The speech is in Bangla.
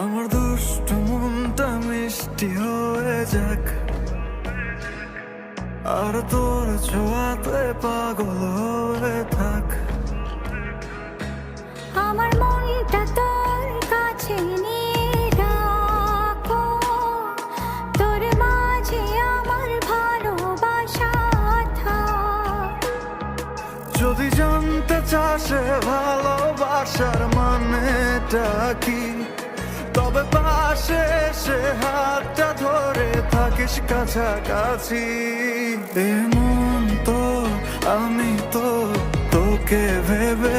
আমার দুষ্টু মনটা মিষ্টি হয়ে যাক, আর তোর ছোঁয়াতে পাগল হয়ে থাক। আমার মনটা তোর কাছে নিয়ে রাখো, তোর মাঝে আমার ভালোবাসা থাক। যদি জানতে চাস ভালোবাসার মানেটা কি, তবে পাশে এসে হাতটা ধরে থাকিস কাছাকাছি। এমন তো আমি তো তোকে ভেবে